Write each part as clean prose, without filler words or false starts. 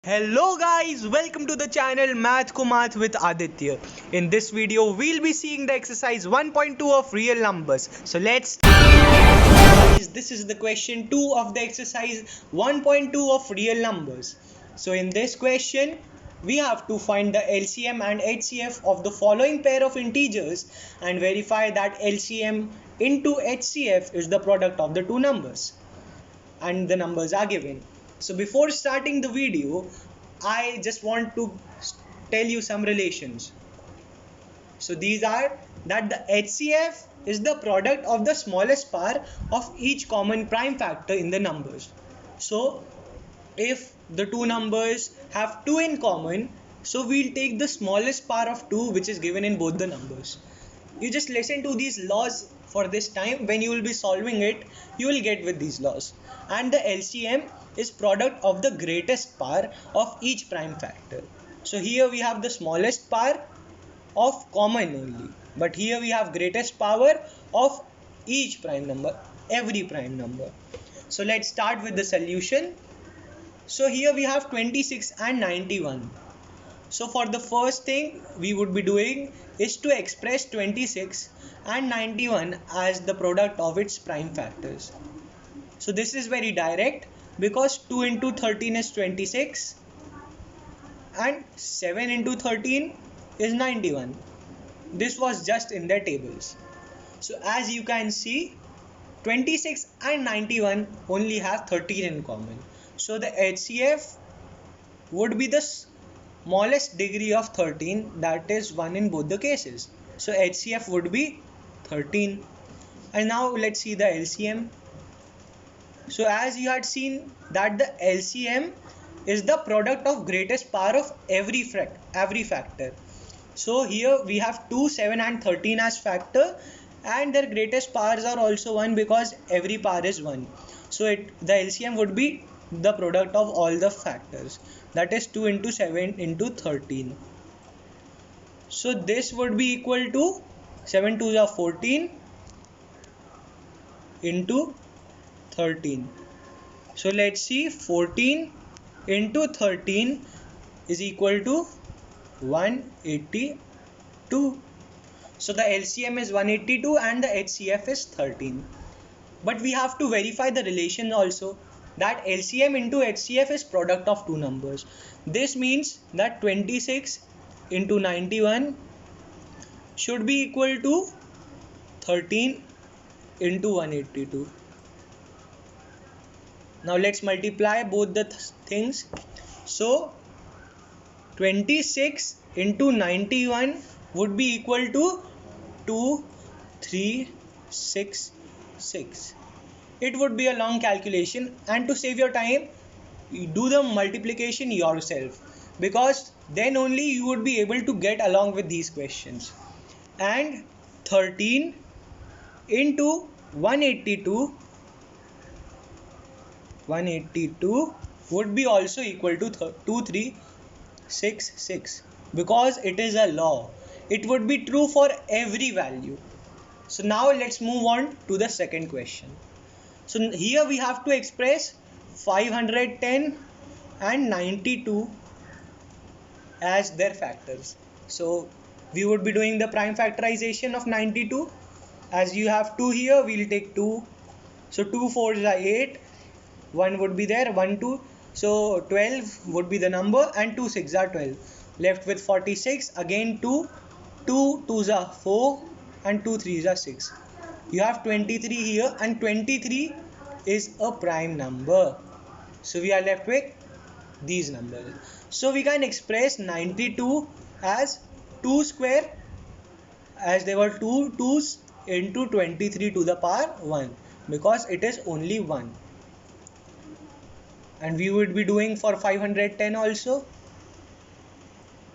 Hello guys, welcome to the channel Math Ko Math with Aditya. In this video, we'll be seeing the exercise 1.2 of real numbers. So let's guys, this is the question 2 of the exercise 1.2 of real numbers. So in this question, we have to find the LCM and HCF of the following pair of integers and verify that LCM into HCF is the product of the two numbers and the numbers are given. So before starting the video, I just want to tell you some relations. So these are that the HCF is the product of the smallest power of each common prime factor in the numbers. So if the two numbers have 2 in common, so we'll take the smallest power of 2 which is given in both the numbers. You just listen to these laws for this time. When you will be solving it, you will get with these laws. And the LCM is product of the greatest power of each prime factor. So here we have the smallest power of common only, but here we have greatest power of each prime number, every prime number. So let's start with the solution. So here we have 26 and 91. So for the first thing we would be doing is to express 26 and 91 as the product of its prime factors. So this is very direct because 2 into 13 is 26 and 7 into 13 is 91. This was just in their tables. So as you can see, 26 and 91 only have 13 in common. So the HCF would be the smallest degree of 13, that is 1 in both the cases. So HCF would be 13. And now let's see the LCM. So as you had seen that the LCM is the product of greatest power of every factor. So here we have 2, 7 and 13 as factor, and their greatest powers are also 1 because every power is 1. So the LCM would be the product of all the factors, that is 2 into 7 into 13. So this would be equal to 7 2s are 14 into 13. So let's see, 14 into 13 is equal to 182. So the LCM is 182 and the HCF is 13. But we have to verify the relation also, that LCM into HCF is product of two numbers. This means that 26 into 91 should be equal to 13 into 182. Now let's multiply both the things. So 26 into 91 would be equal to 2366. It would be a long calculation, and to save your time, you do the multiplication yourself, because then only you would be able to get along with these questions. And 13 into 182 would be also equal to 2366, because it is a law. It would be true for every value. So now let's move on to the second question. So here we have to express 510 and 92 as their factors. So we would be doing the prime factorization of 92. As you have 2 here, we'll take 2. So 2 4s are 8. 1 would be there, 1 2. So 12 would be the number, and 2 6 are 12. Left with 46. Again 2. 2 2s are 4 and 2 3s are 6. You have 23 here, and 23 is a prime number. So we are left with these numbers. So we can express 92 as 2 square, as there were 2 2's into 23 to the power 1, because it is only 1. And we would be doing for 510 also.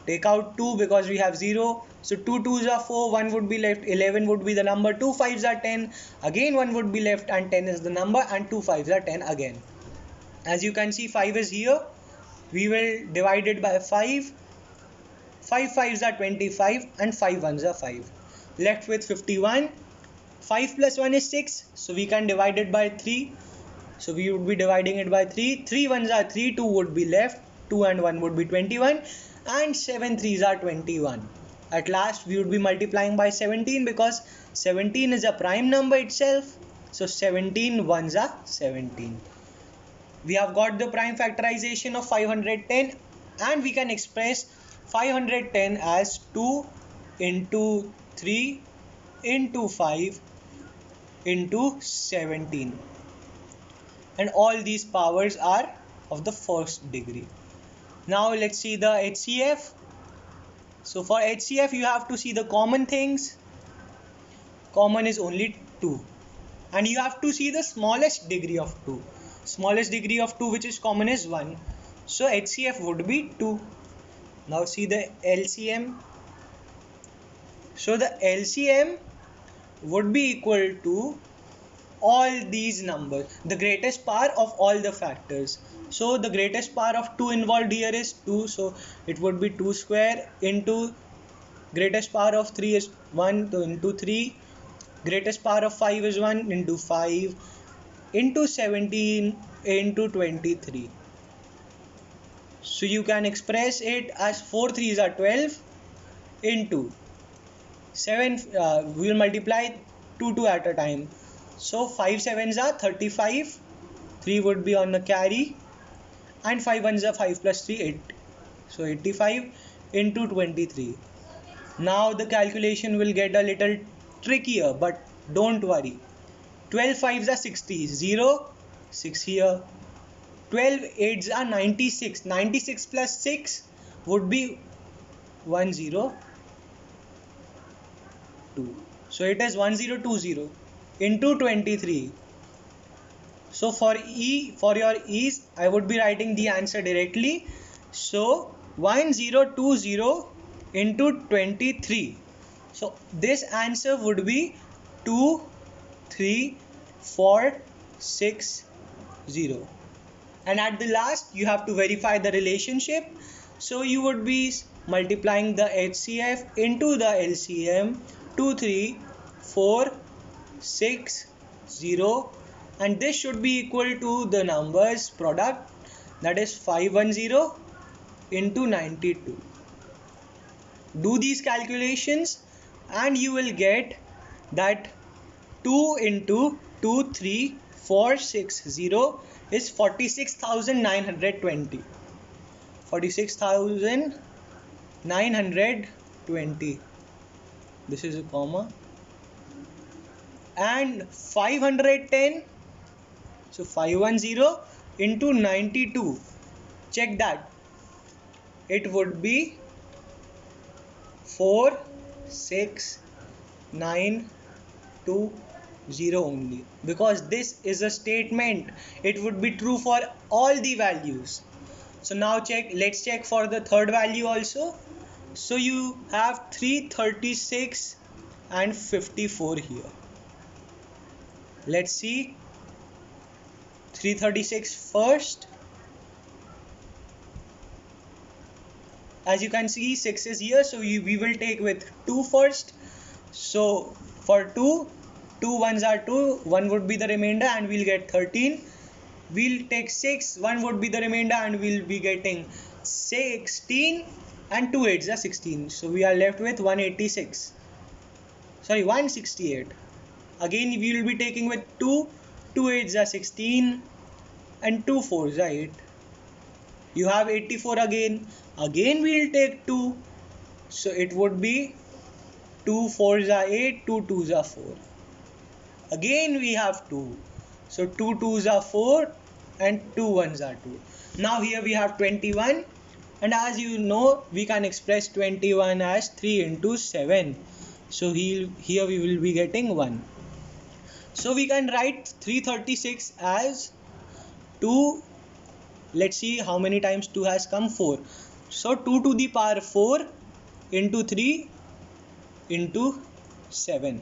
Take out 2 because we have 0. So 2 2s are 4, 1 would be left, 11 would be the number, 2 5s are 10, again 1 would be left, and 10 is the number, and 2 5s are 10 again. As you can see, 5 is here. We will divide it by 5. 5 5s are 25 and 5 1s are 5. Left with 51. 5 plus 1 is 6. So we can divide it by 3. So we would be dividing it by 3. 3 1s are 3, 2 would be left. 2 and 1 would be 21, and 7 threes are 21. At last we would be multiplying by 17 because 17 is a prime number itself. So 17 ones are 17. We have got the prime factorization of 510, and we can express 510 as 2 into 3 into 5 into 17, and all these powers are of the first degree. Now let's see the HCF. So for HCF you have to see the common things. Common is only 2, and you have to see the smallest degree of 2. Smallest degree of 2 which is common is 1. So HCF would be 2. Now see the LCM. So the LCM would be equal to all these numbers, the greatest power of all the factors. So the greatest power of 2 involved here is 2, so it would be 2 square into greatest power of 3 is 1 into 3, greatest power of 5 is 1 into 5 into 17 into 23. So you can express it as 4 3s are 12 into 7, we will multiply 2 at a time. So 5 7s are 35, 3 would be on the carry, and 5 1s are 5 plus 3 8. So 85 into 23. Now the calculation will get a little trickier, but don't worry. 12 5s are 60, 0, 6 here. 12 8s are 96, 96 plus 6 would be 10 2. So it is 1020 into 23. So for your ease, I would be writing the answer directly. So 1020 into 23. So this answer would be 23460. And at the last you have to verify the relationship. So you would be multiplying the HCF into the LCM. 23460, and this should be equal to the numbers product, that is 510 into 92. Do these calculations and you will get that 2 into 23460 is 46,920. 46,920. This is a comma, and 510, so 510 into 92, check that, it would be 46,920 only, because this is a statement, it would be true for all the values. So now let's check for the third value also. So you have 336 and 54 here. Let's see 336 first. As you can see, 6 is here, so we will take with 2 first. So for 2 ones are 2, 1 would be the remainder, and we'll get 13. We'll take 6, 1 would be the remainder, and we'll be getting 16, and 2 8s are 16. So we are left with 168. Again we will be taking with 2 8s are 16, and 2 4s are 8. You have 84 again we will take 2, so it would be 2 4s are 8, 2 2s are 4. Again we have 2, so 2 2s are 4, and 2 1s are 2. Now here we have 21, and as you know, we can express 21 as 3 into 7. So here we will be getting 1. So we can write 336 as 2. Let's see how many times 2 has come, 4. So 2 to the power 4 into 3 into 7.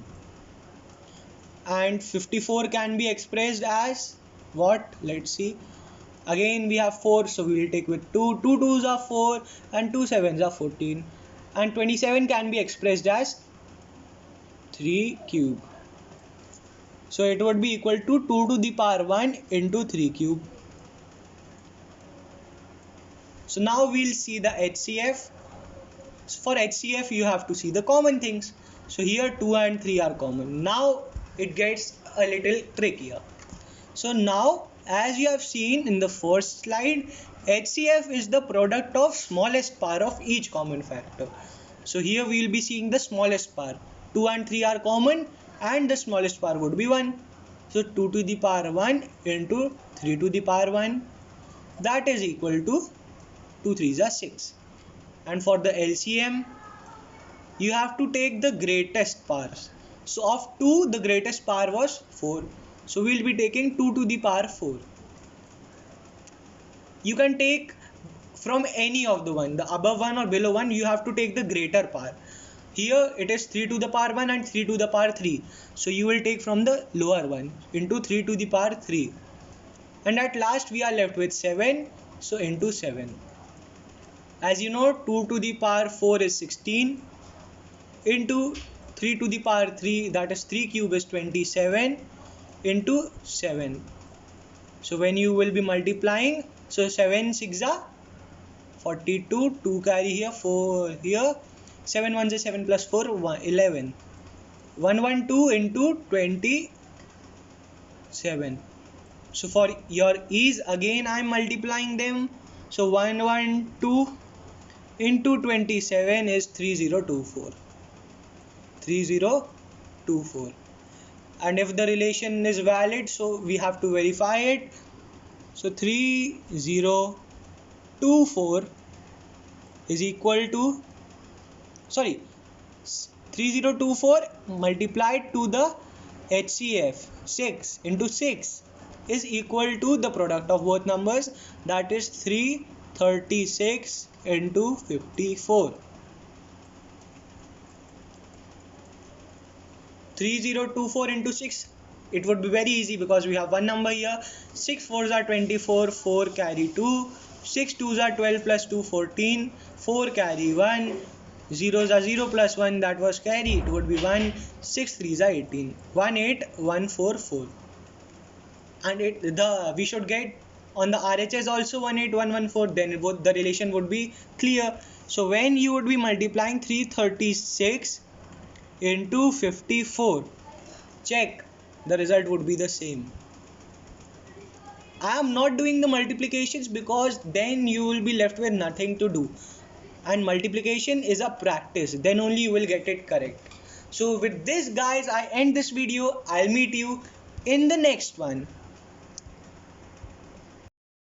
And 54 can be expressed as what? Let's see. Again we have 4, so we will take with 2. 2 2s are 4, and 2 7s are 14. And 27 can be expressed as 3 cube. So it would be equal to 2 to the power 1 into 3 cube. So now we'll see the HCF. So for HCF you have to see the common things. So here 2 and 3 are common. Now it gets a little trickier. So now, as you have seen in the first slide, HCF is the product of smallest power of each common factor. So here we will be seeing the smallest power. 2 and 3 are common and the smallest power would be 1. So 2 to the power 1 into 3 to the power 1, that is equal to 2 3s are 6. And for the LCM, you have to take the greatest powers. So of 2, the greatest power was 4. So we will be taking 2 to the power 4. You can take from any of the one, the above one or below one, you have to take the greater power. Here it is 3 to the power 1 and 3 to the power 3. So you will take from the lower one into 3 to the power 3. And at last we are left with 7. So into 7. As you know, 2 to the power 4 is 16 into 3 to the power 3, that is 3 cube is 27 into 7. So when you will be multiplying, so 7 6 are 42, 2 carry here, 4 here, 7 1 is 7 plus 4, 11. 112 into 27. So for your ease, again I am multiplying them. So 112 into 27 is 3024. 3024. And if the relation is valid, so we have to verify it. So 3024 is equal to 3024 multiplied to the HCF 6 into 6 is equal to the product of both numbers, that is 336 into 54. 3024 into 6, it would be very easy because we have one number here. 6 4s are 24, 4 carry 2, 6 2s are 12 plus 2 14, 4 carry 1, 0s are 0 plus 1, that was carry, it would be 1, 6 3s are 18, 18144. And we should get on the RHS also 18114, then both the relation would be clear. So when you would be multiplying 336 into 54, check, the result would be the same. I am not doing the multiplications because then you will be left with nothing to do, and multiplication is a practice, then only you will get it correct. So with this guys, I end this video. I'll meet you in the next one.